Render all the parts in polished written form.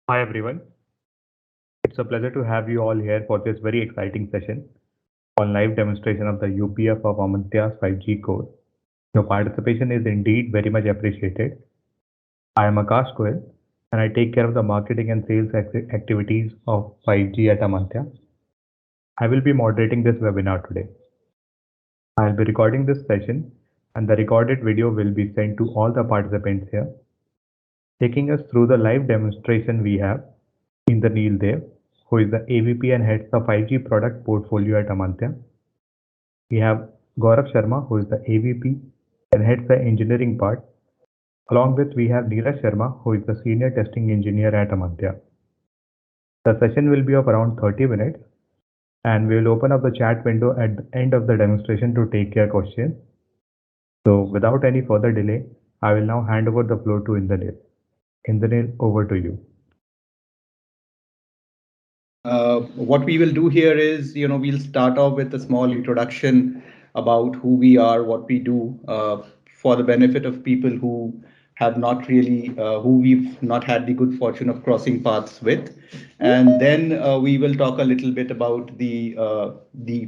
Hi everyone. It's a pleasure to have you all here for this very exciting session on live demonstration of the UPF of Amantya's 5G core. Your participation is indeed very much appreciated. I am Akash Goel and I take care of the marketing and sales activities of 5G at Amantya. I will be moderating this webinar today. I will be recording this session and the recorded video will be sent to all the participants here. Taking us through the live demonstration we have Indranil Dev, who is the AVP and heads the 5G product portfolio at Amantya. We have Gaurav Sharma, who is the AVP and heads the engineering part. Along with we have Neeraj Sharma, who is the senior testing engineer at Amantya. The session will be of around 30 minutes and we will open up the chat window at the end of the demonstration to take your questions. So without any further delay, I will now hand over the floor to Indranil. Indranil, over to you. What we will do here is, we'll start off with a small introduction about who we are, what we do, for the benefit of people who have not really, who we've not had the good fortune of crossing paths with. And then we will talk a little bit about the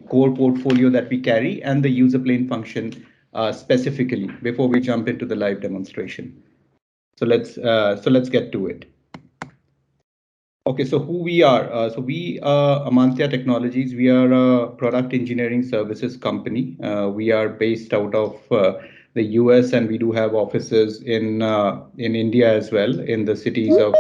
core portfolio that we carry and the user plane function specifically before we jump into the live demonstration. So let's get to it. Okay, so who we are? So we are Amantya Technologies. We are a product engineering services company. We are based out of the US and we do have offices in India as well, in the cities of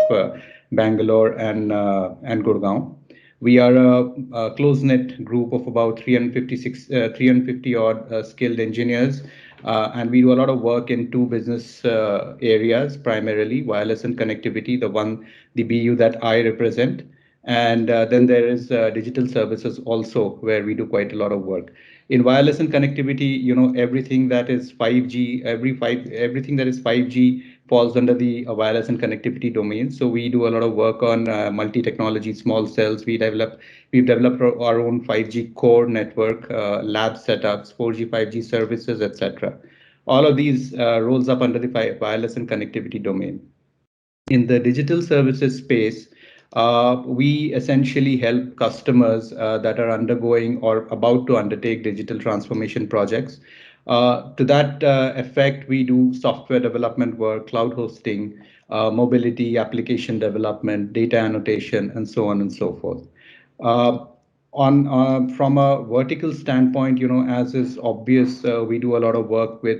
Bangalore and Gurgaon. We are a close-knit group of about 350 odd skilled engineers. And we do a lot of work in two business areas, primarily wireless and connectivity, the BU that I represent. And then there is digital services also, where we do quite a lot of work. In wireless and connectivity, everything that is 5G, everything that is 5G falls under the wireless and connectivity domain. So we do a lot of work on multi-technology, small cells. We've developed our own 5G core network, lab setups, 4G, 5G services, etc. All of these rolls up under the wireless and connectivity domain. In the digital services space, we essentially help customers that are undergoing or about to undertake digital transformation projects. To that effect, we do software development work, cloud hosting, mobility, application development, data annotation, and so on and so forth. From a vertical standpoint, as is obvious, we do a lot of work with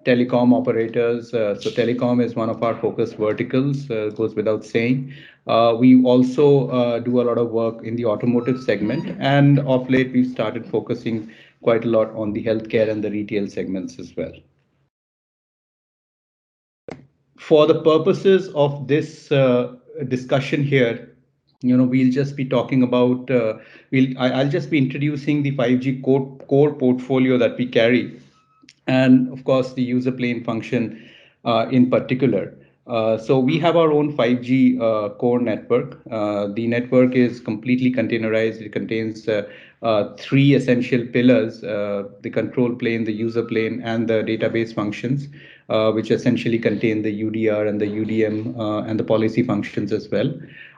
telecom operators. So telecom is one of our focus verticals, goes without saying. We also do a lot of work in the automotive segment, and of late we've started focusing quite a lot on the healthcare and the retail segments as well. For the purposes of this discussion here, we'll just be talking about, I'll just be introducing the 5G core portfolio that we carry, and of course the user plane function in particular. So we have our own 5G core network. The network is completely containerized. It contains three essential pillars: the control plane, the user plane, and the database functions, which essentially contain the UDR and the UDM and the policy functions as well.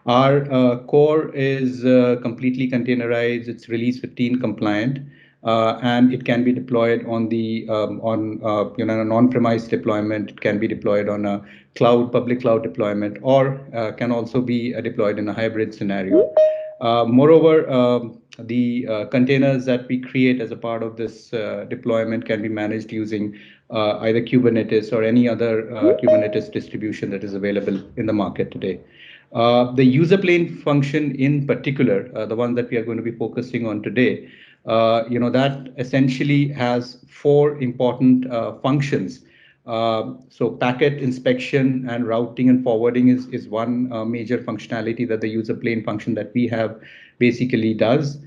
Our core is completely containerized. It's release 15 compliant. And it can be deployed on an on-premise deployment. It can be deployed on a public cloud deployment, or can also be deployed in a hybrid scenario. Moreover, the containers that we create as a part of this deployment can be managed using either Kubernetes or any other Kubernetes distribution that is available in the market today. The user plane function in particular, the one that we are going to be focusing on today, that essentially has four important functions. So packet inspection and routing and forwarding is one major functionality that the user plane function that we have basically does.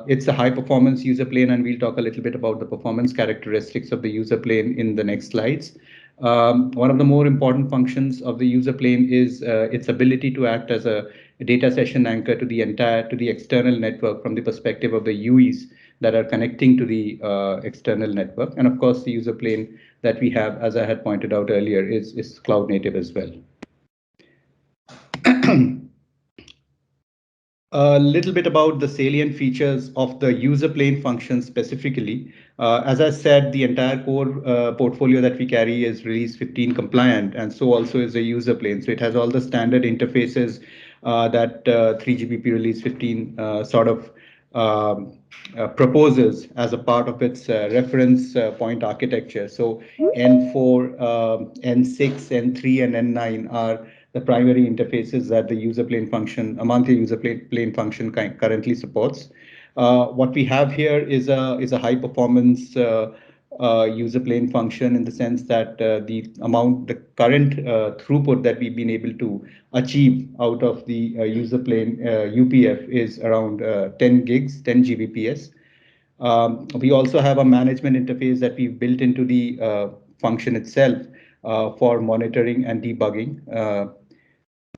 It's a high performance user plane, and we'll talk a little bit about the performance characteristics of the user plane in the next slides. One of the more important functions of the user plane is its ability to act as a data session anchor to the external network from the perspective of the UEs that are connecting to the external network. And of course, the user plane that we have, as I had pointed out earlier, is cloud native as well. A little bit about the salient features of the user plane function specifically. As I said, the entire core portfolio that we carry is release 15 compliant, and so also is the user plane. So it has all the standard interfaces that 3GPP release 15 sort of proposes as a part of its reference point architecture. So N4, N6, N3, and N9 are the primary interfaces that the user plane function, among the user plane function currently supports. What we have here is a high performance user plane function, in the sense that the current throughput that we've been able to achieve out of the user plane UPF is around 10 gigs, 10 Gbps. We also have a management interface that we've built into the function itself for monitoring and debugging.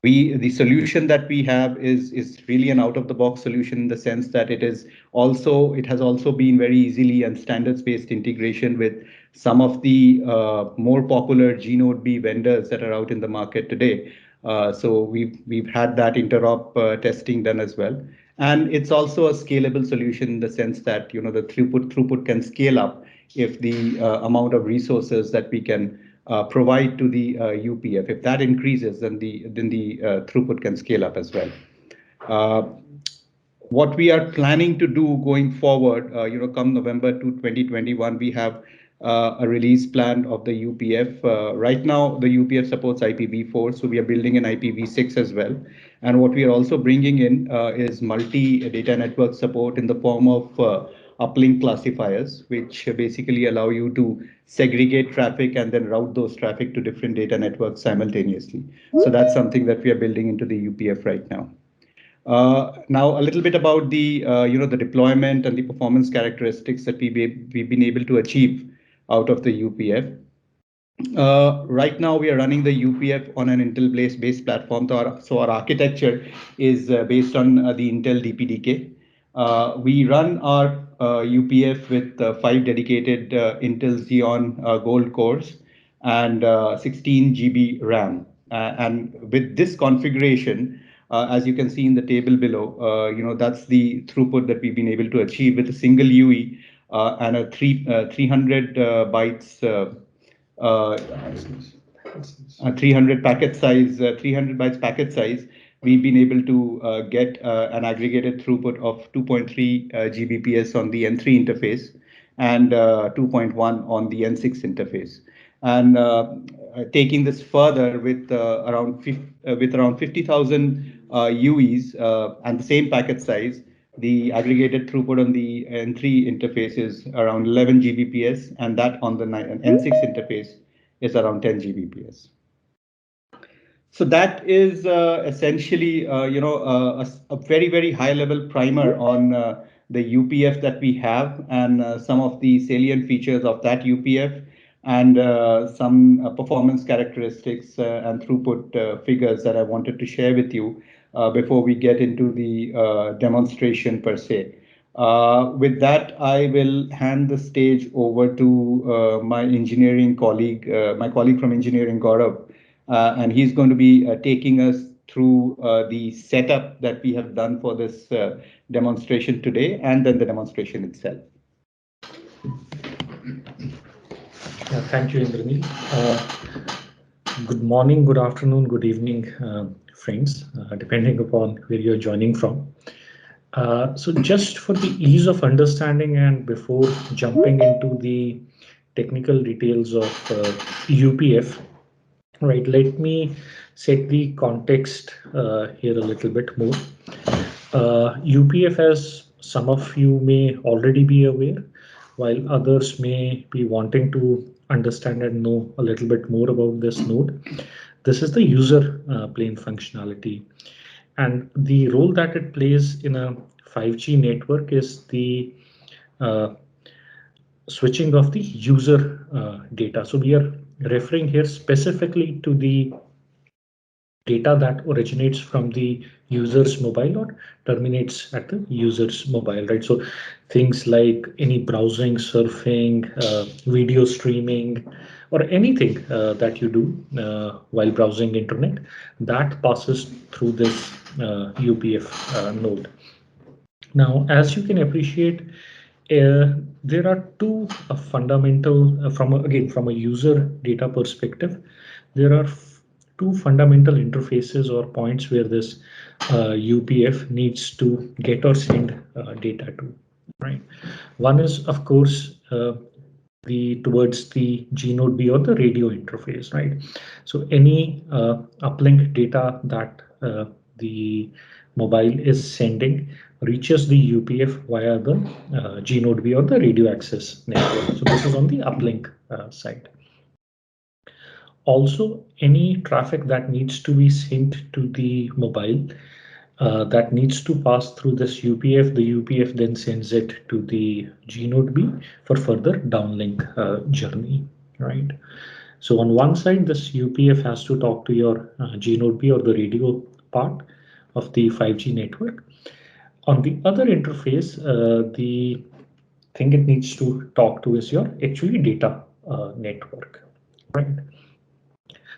The solution that we have is really an out-of-the-box solution, in the sense that it has also been very easily and standards-based integration with some of the more popular gNodeB vendors that are out in the market today. So we've had that interop testing done as well. And it's also a scalable solution, in the sense that the throughput can scale up if the amount of resources that we can provide to the UPF. If that increases, then the throughput can scale up as well. What we are planning to do going forward, come November 2021, we have a release plan of the UPF. Right now, the UPF supports IPv4, so we are building an IPv6 as well. And what we are also bringing in is multi-data network support in the form of uplink classifiers, which basically allow you to segregate traffic and then route those traffic to different data networks simultaneously. So that's something that we are building into the UPF right now. Now, a little bit about the the deployment and the performance characteristics that we've been able to achieve out of the UPF. Right now, we are running the UPF on an Intel-based platform. So our architecture is based on the Intel DPDK. We run our UPF with 5 dedicated Intel Xeon Gold cores and 16 GB RAM. And with this configuration, as you can see in the table below, that's the throughput that we've been able to achieve with a single UE and a 300 bytes 300 packet size, 300 bytes packet size. We've been able to get an aggregated throughput of 2.3 Gbps on the N3 interface and 2.1 on the N6 interface. And taking this further with around 50,000 UEs and the same packet size, the aggregated throughput on the N3 interface is around 11 Gbps, and that on the N6 interface is around 10 Gbps. So that is essentially, a very, very high level primer on the UPF that we have and some of the salient features of that UPF and some performance characteristics and throughput figures that I wanted to share with you before we get into the demonstration per se. With that, I will hand the stage over to my engineering colleague, my colleague from engineering, Gaurav, and he's going to be taking us through the setup that we have done for this demonstration today, and then the demonstration itself. Thank you, Indranil. Good morning, good afternoon, good evening, friends, depending upon where you're joining from. So just for the ease of understanding and before jumping into the technical details of UPF, right, let me set the context here a little bit more. UPF, as some of you may already be aware, while others may be wanting to understand and know a little bit more about this node, this is the user plane functionality. And the role that it plays in a 5G network is the switching of the user data. So we are referring here specifically to the data that originates from the user's mobile or terminates at the user's mobile, right? So things like any browsing, surfing, video streaming, or anything that you do while browsing internet, that passes through this UPF node. Now, as you can appreciate, there are two fundamental, from a user data perspective, there are two fundamental interfaces or points where this UPF needs to get or send data to, right? One is, of course, towards the G-Node B or the radio interface, right? So any uplink data that the mobile is sending reaches the UPF via the G-Node B or the radio access network. So this is on the uplink side. Also, any traffic that needs to be sent to the mobile that needs to pass through this UPF, the UPF then sends it to the G-Node B for further downlink journey, right? So on one side, this UPF has to talk to your G-Node B or the radio part of the 5G network. On the other interface, the thing it needs to talk to is your actually data network, right?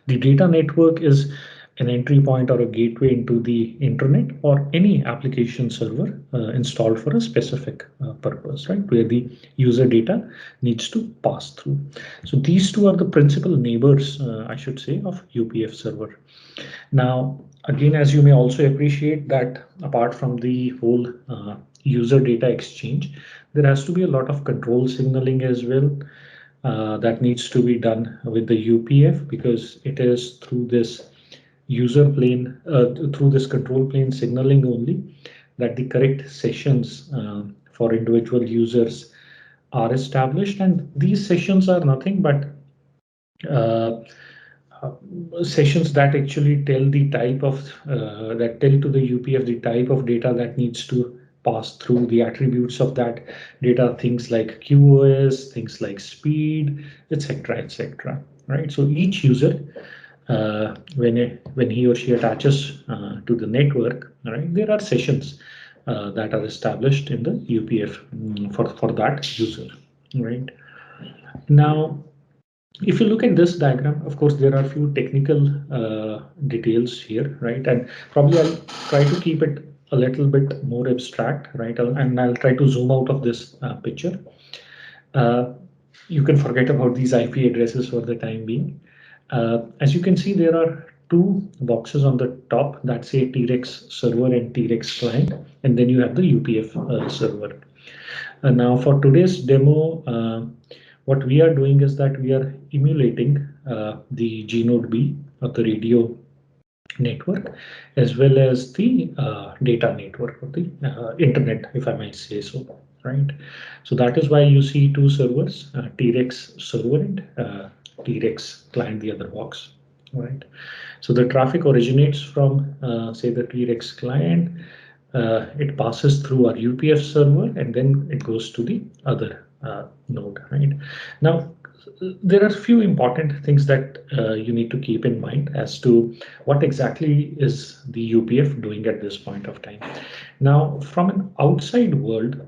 The data network is an entry point or a gateway into the internet or any application server installed for a specific purpose, right? Where the user data needs to pass through. So these two are the principal neighbors, I should say, of UPF server. Now, again, as you may also appreciate that apart from the whole user data exchange, there has to be a lot of control signaling as well. That needs to be done with the UPF because it is through this user plane, through this control plane signaling only that the correct sessions for individual users are established. And these sessions are nothing but sessions that actually tell the type of, that tell to the UPF the type of data that needs to pass through, the attributes of that data, things like QoS, things like speed, etc., right? So each user, when he or she attaches to the network, right, there are sessions that are established in the UPF for that user, right? Now, if you look at this diagram, of course, there are a few technical details here, right? And probably I'll try to keep it a little bit more abstract, right? And I'll try to zoom out of this picture. You can forget about these IP addresses for the time being. As you can see, there are two boxes on the top that say T-Rex server and T-Rex client, and then you have the UPF server. Now for today's demo, what we are doing is that we are emulating the G-Node B of the radio network as well as the data network of the internet, if I might say so, right? So that is why you see two servers, T-Rex server and T-Rex client, the other box, right? So the traffic originates from say the T-Rex client, it passes through our UPF server and then it goes to the other node, right? Now, there are a few important things that you need to keep in mind as to what exactly is the UPF doing at this point of time. Now, from an outside world,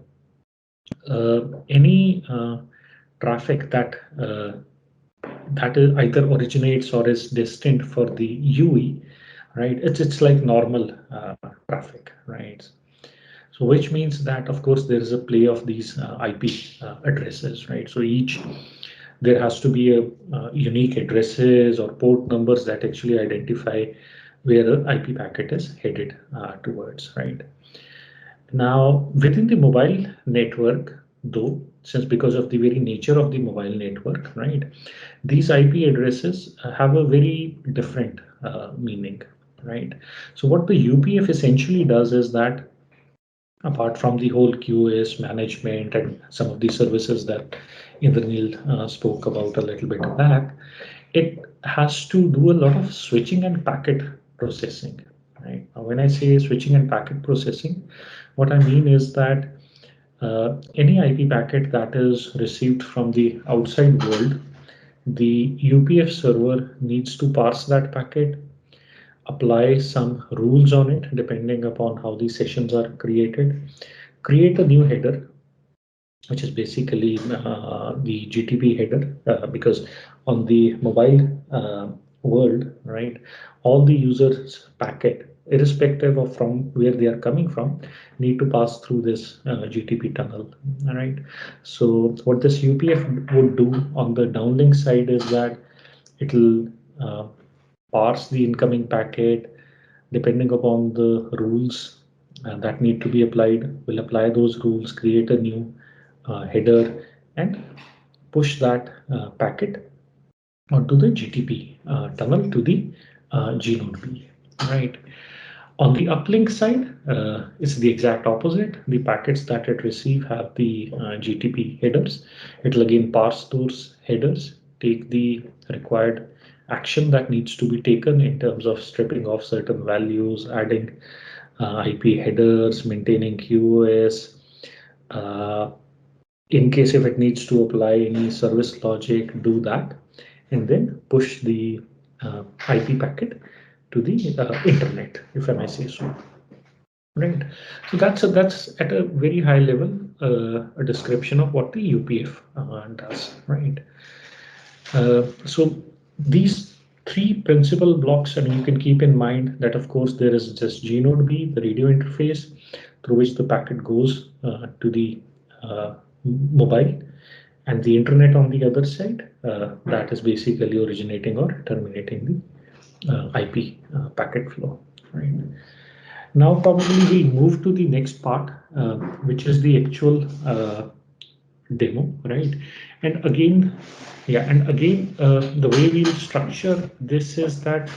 any traffic that either originates or is destined for the UE, right? It's like normal traffic, right? So which means that, of course, there is a play of these IP addresses, right? So there has to be a unique addresses or port numbers that actually identify where an IP packet is headed towards, right? Now, within the mobile network, though, since because of the very nature of the mobile network, right, these IP addresses have a very different meaning, right? So what the UPF essentially does is that apart from the whole QoS management and some of the services that Indranil spoke about a little bit back, it has to do a lot of switching and packet processing, right? Now, when I say switching and packet processing, what I mean is that any IP packet that is received from the outside world, the UPF server needs to parse that packet, apply some rules on it depending upon how these sessions are created. Create a new header, which is basically the GTP header, because on the mobile world, right, all the users packet, irrespective of from where they are coming from, need to pass through this GTP tunnel. All right. So what this UPF would do on the downlink side is that it'll parse the incoming packet depending upon the rules that need to be applied. Will apply those rules, create a new header, and push that packet onto the GTP tunnel to the Gnode B. Right. On the uplink side, it's the exact opposite. The packets that it receives have the GTP headers. It will again parse those headers, take the required action that needs to be taken in terms of stripping off certain values, adding IP headers, maintaining QoS. In case if it needs to apply any service logic, do that, and then push the IP packet to the internet, if I may say so. Right. So that's at a very high level a description of what the UPF does. Right. So these three principal blocks, and you can keep in mind that of course there is just Gnode B, the radio interface through which the packet goes to the mobile, and the internet on the other side that is basically originating or terminating the IP packet flow. Right. Now probably we move to the next part, which is the actual demo, right? And again, the way we'll structure this is that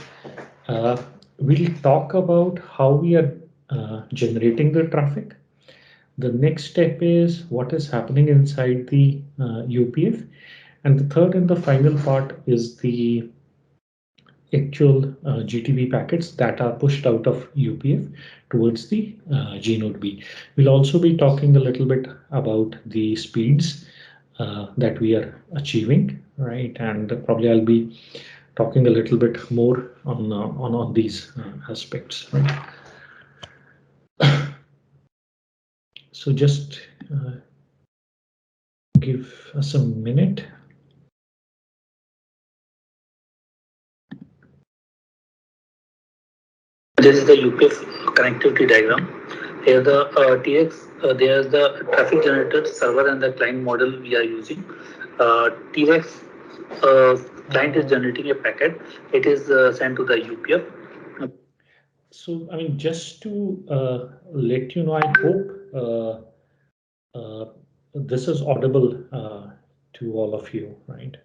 we'll talk about how we are generating the traffic. The next step is what is happening inside the UPF. And the third and the final part is the actual GTP packets that are pushed out of UPF towards the Gnode B. We'll also be talking a little bit about the speeds that we are achieving, right? And probably I'll be talking a little bit more on these aspects, right? So just give us a minute. This is the UPF connectivity diagram. Here the TX, there's the traffic generator server and the client model we are using. TX client is generating a packet. It is sent to the UPF. So, I mean, just to let you know, I hope this is audible to all of you, right?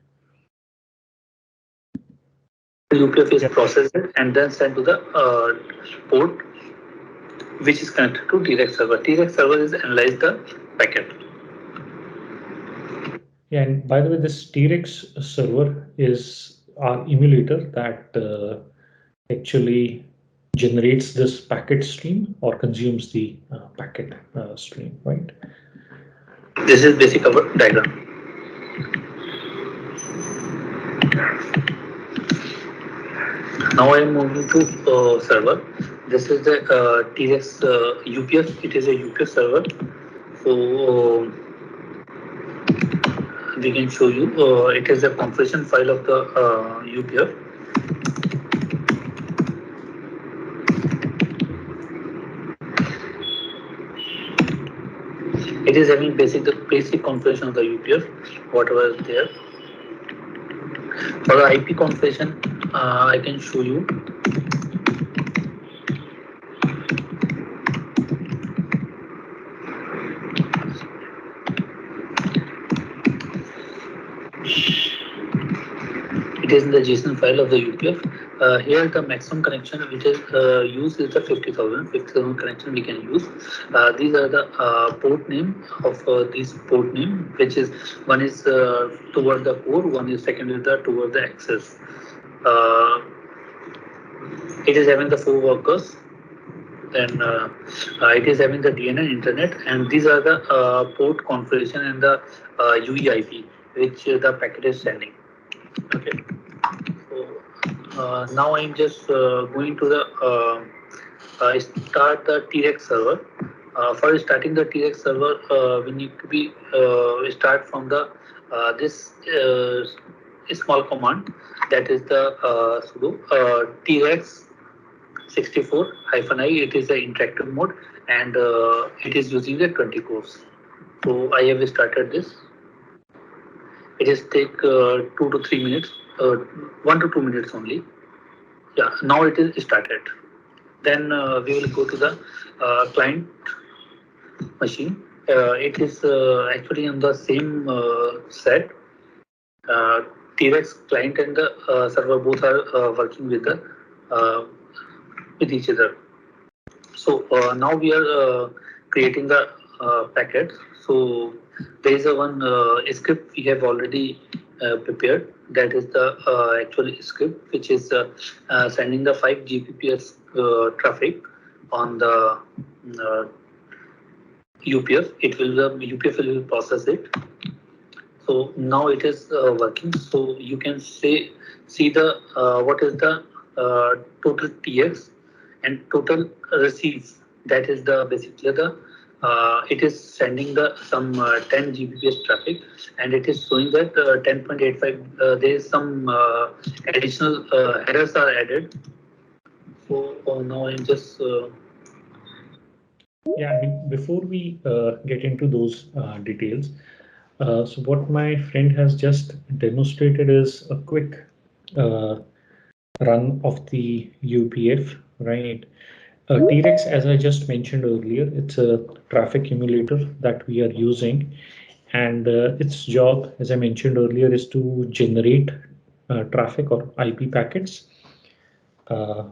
UPF is processed and then sent to the port, which is connected to TREX server. TREX server is analyze the packet. Yeah, and by the way, this TREX server is our emulator that actually generates this packet stream or consumes the packet stream, right? This is basic our diagram. Now I am moving to server. This is the TREX UPF. It is a UPF server. So we can show you. It is a configuration file of the UPF. It is having the basic configuration of the UPF, whatever is there. For the IP configuration, I can show you. It is in the JSON file of the UPF. Here the maximum connection which is used is the 50,000 connection we can use. These are the port name of this port name, which is one is toward the core, one is second is toward the access. It is having the 4 workers, then it is having the DNS internet, and these are the port configuration and the UEIP which the packet is sending. Okay. So Now I'm just going to the start the T-Rex server. For starting the T-Rex server, we need to be start from the this small command, that is the sudo T-Rex 64-i. It is an interactive mode, and it is using the 20 cores. So I have started this. It is take 2 to 3 minutes, 1 to 2 minutes only. Yeah, now it is started. Then we will go to the client machine. It is actually on the same set. T-Rex client and the server both are working with the with each other. So now we are creating the packets. So there is a one script we have already prepared. That is the actual script which is sending the 5 Gbps traffic on the UPF. It will the UPF will process it. So now it is working. So you can see the what is the total TX and total receive. That is the basically the it is sending the some 10 Gbps traffic, and it is showing that 10.85 there is some additional errors are added. So now I'm just yeah, I mean, before we get into those details, so what my friend has just demonstrated is a quick run of the UPF, right? T-Rex, as I just mentioned earlier, it's a traffic emulator that we are using, and its job, as I mentioned earlier, is to generate traffic or IP packets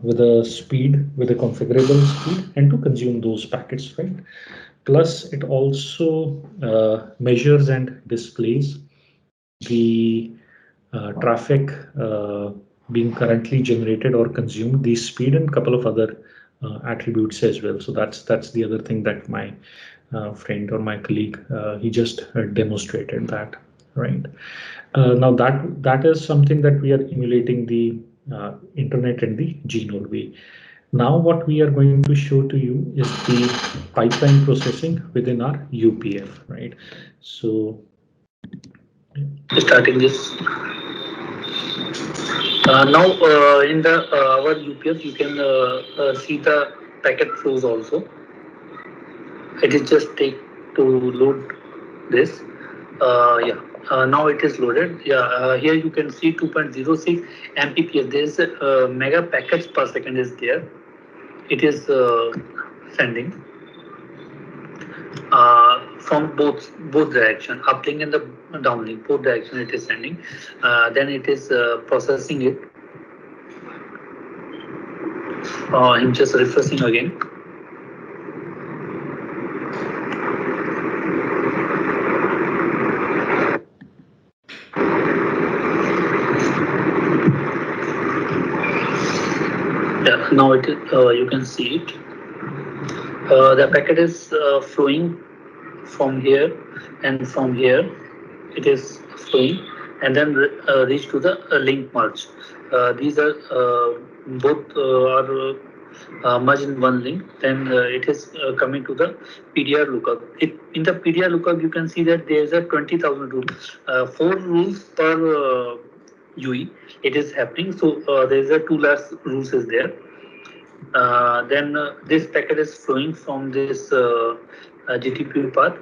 with a speed, with a configurable speed, and to consume those packets, right? Plus, it also measures and displays the traffic being currently generated or consumed, the speed, and a couple of other attributes as well. So that's the other thing that my friend or my colleague he just demonstrated that, right? Now that is something that we are emulating the internet and the G-Node way. Now what we are going to show to you is the pipeline processing within our UPF, right? So starting this. Now in the our UPF you can see the packet flows also. It is just take to load this. Yeah. Now it is loaded. Yeah, here you can see 2.06 Mbps. There is mega packets per second is there. It is sending from both direction, uplink and the downlink, both direction it is sending. Then it is processing it. I'm just refreshing again. Yeah, now it is, you can see it. The packet is flowing from here and from here. It is flowing and then reach to the link merge. These are both are merged in one link. Then it is coming to the PDR lookup. In the PDR lookup, you can see that there is a 20,000 rules, 4 rules per UE. It is happening. So there is a 2 last rules is there. Then this packet is flowing from this GTP path.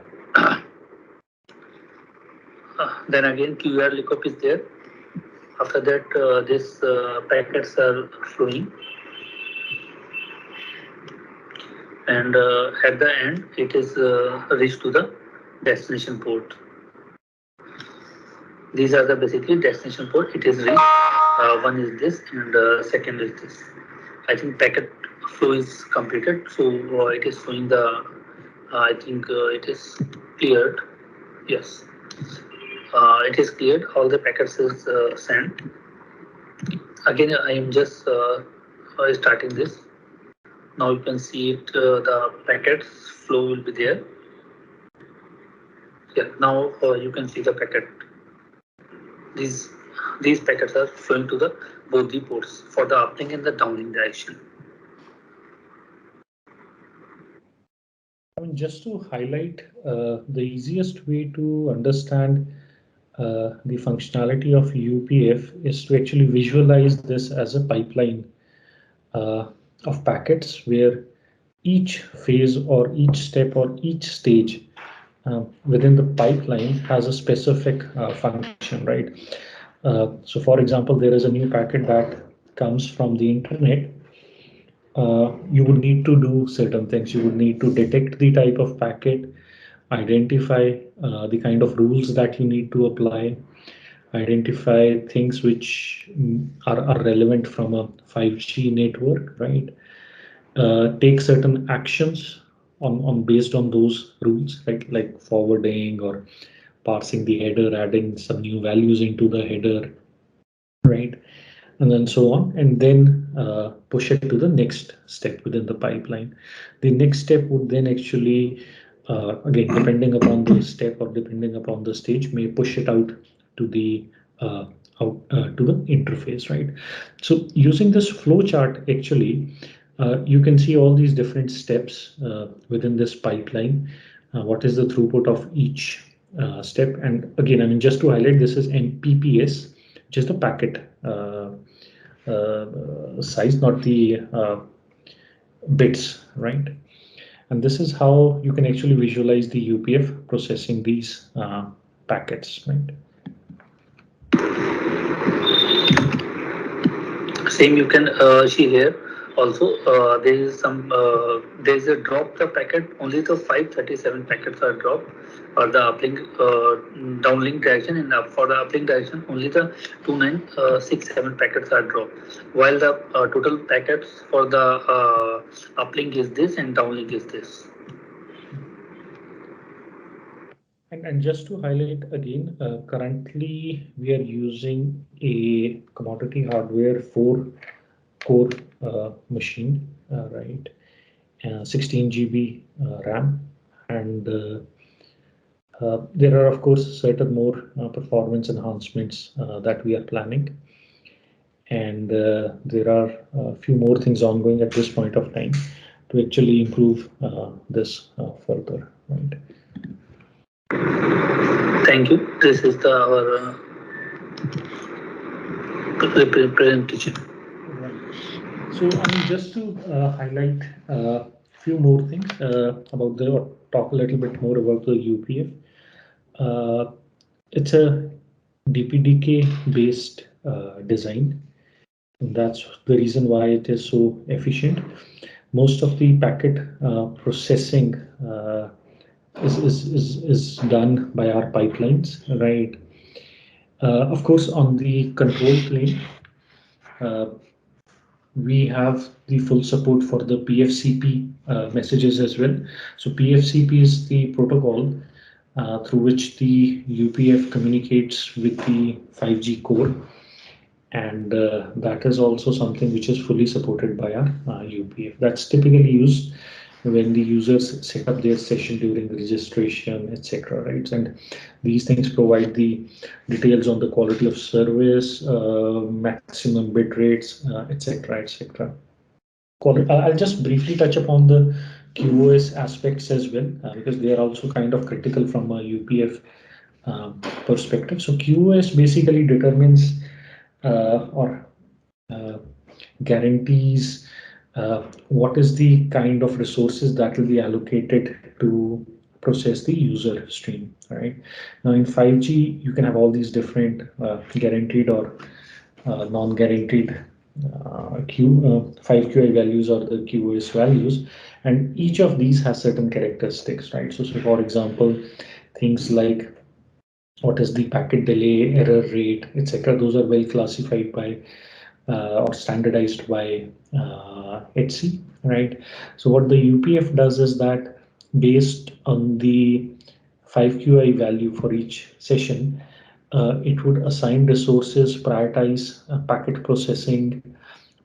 Then again QR lookup is there. After that, this packets are flowing, and at the end it is reached to the destination port. These are the basically destination port. It is reached. One is this, and second is this. I think packet flow is completed, so it is showing the. I think it is cleared. Yes. It is cleared. All the packets is sent. Again, I am just starting this. Now you can see it. The packets flow will be there. Yeah. Now you can see the packet. These packets are flowing to the both the ports for the uplink and the downlink direction. I mean, just to highlight, the easiest way to understand the functionality of UPF is to actually visualize this as a pipeline of packets where each phase or each step or each stage within the pipeline has a specific function, right? So for example, there is a new packet that comes from the internet. You would need to do certain things. You would need to detect the type of packet, identify the kind of rules that you need to apply, identify things which are relevant from a 5G network, right? Take certain actions on based on those rules, like forwarding or parsing the header, adding some new values into the header, right? And then so on, and then push it to the next step within the pipeline. The next step would then actually, again, depending upon the step or depending upon the stage, may push it out to the to the interface, right? So using this flow chart, actually, you can see all these different steps within this pipeline. What is the throughput of each step? And again, I mean, just to highlight, this is MPPS, just the packet size, not the bits, right? And this is how you can actually visualize the UPF processing these packets, right? Same you can see here. Also, there is some there is a drop the packet. Only the 537 packets are dropped, or the uplink downlink direction, and for the uplink direction only the 2967 packets are dropped. While the total packets for the uplink is this and downlink is this. And just to highlight again, currently we are using a commodity hardware 4-core machine, right? 16 GB RAM, and there are of course certain more performance enhancements that we are planning, and there are a few more things ongoing at this point of time to actually improve this further, right? Thank you. This is our presentation. So I mean, just to highlight a few more things about the, talk a little bit more about the UPF. It's a DPDK based design. And that's the reason why it is so efficient. Most of the packet processing is done by our pipelines, right? Of course, on the control plane, we have the full support for the PFCP messages as well. So PFCP is the protocol through which the UPF communicates with the 5G core. And that is also something which is fully supported by our UPF. That's typically used when the users set up their session during the registration, etc. Right? And these things provide the details on the quality of service, maximum bit rates, etc. etc. I'll just briefly touch upon the QoS aspects as well, because they are also kind of critical from a UPF perspective. So QoS basically determines or guarantees what is the kind of resources that will be allocated to process the user stream, right? Now in 5G, you can have all these different guaranteed or non-guaranteed 5QI values or the QoS values, and each of these has certain characteristics, right? So for example, things like what is the packet delay, error rate, etc. Those are well classified by or standardized by HC, right? So what the UPF does is that based on the 5QI value for each session, it would assign resources, prioritize packet processing,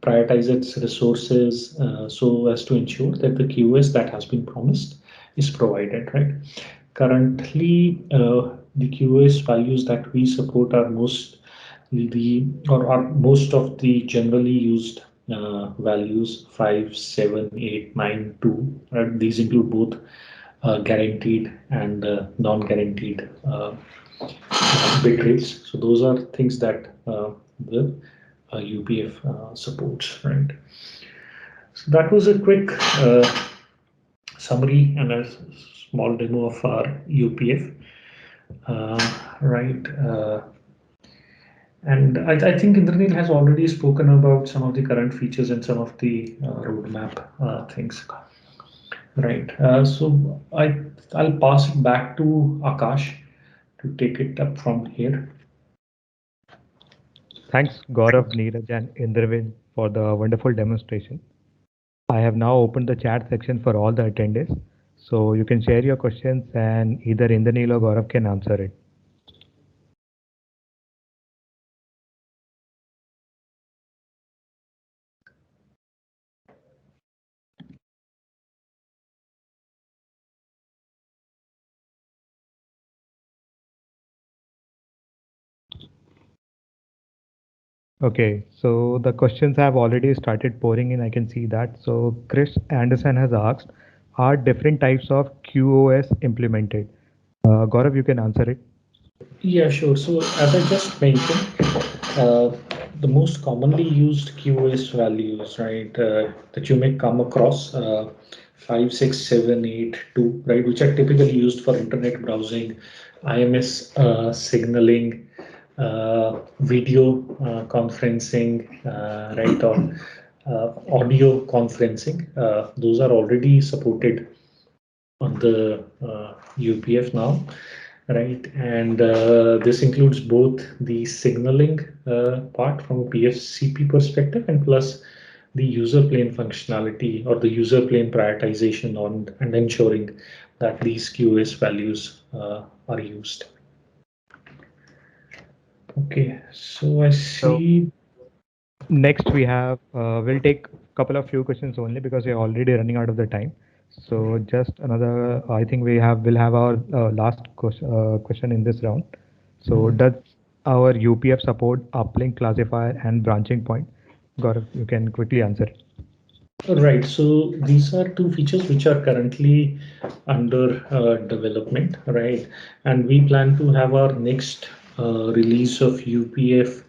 prioritize its resources so as to ensure that the QoS that has been promised is provided, right? Currently, the QoS values that we support are most most of the generally used values 5, 7, 8, 9, 2. These include both guaranteed and non-guaranteed bit rates. So those are things that the UPF supports, right? So that was a quick summary and a small demo of our UPF, right? And I think Indranil has already spoken about some of the current features and some of the roadmap things, right? So I'll pass it back to Akash to take it up from here. Thanks, Gaurav, Neeraj, and Indravin for the wonderful demonstration. I have now opened the chat section for all the attendees, so you can share your questions and either Indranil or Gaurav can answer it. Okay, so the questions have already started pouring in. I can see that. So Chris Anderson has asked, are different types of QoS implemented? Gaurav, you can answer it. Yeah, sure. So as I just mentioned, the most commonly used QoS values, right, that you may come across, 5, 6, 7, 8, 2, right, which are typically used for internet browsing, IMS signaling, video conferencing, right, or audio conferencing. Those are already supported on the UPF now, right? And this includes both the signaling part from a PFCP perspective and plus the user plane functionality or the user plane prioritization on and ensuring that these QoS values are used. Okay, so I see. Next, we have, we'll take a couple of few questions only because we're already running out of the time. So just another, I think we'll have our last question in this round. So does our UPF support uplink classifier and branching point? Gaurav, you can quickly answer it. Right, so these are two features which are currently under development, right? And we plan to have our next release of UPF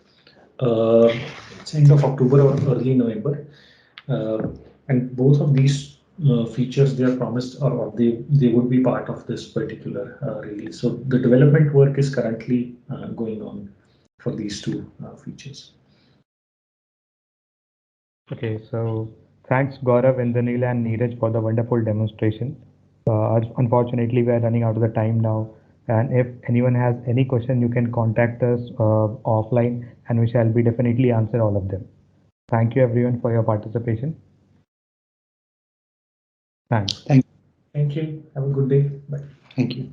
it's end of October or early November. And both of these features, they are promised or they would be part of this particular release. So the development work is currently going on for these two features. Okay, so thanks Gaurav, Indranil and Neeraj for the wonderful demonstration. Unfortunately, we are running out of the time now. And if anyone has any question, you can contact us offline and we shall be definitely answer all of them. Thank you everyone for your participation. Thanks. Thank you. Have a good day. Bye. Thank you.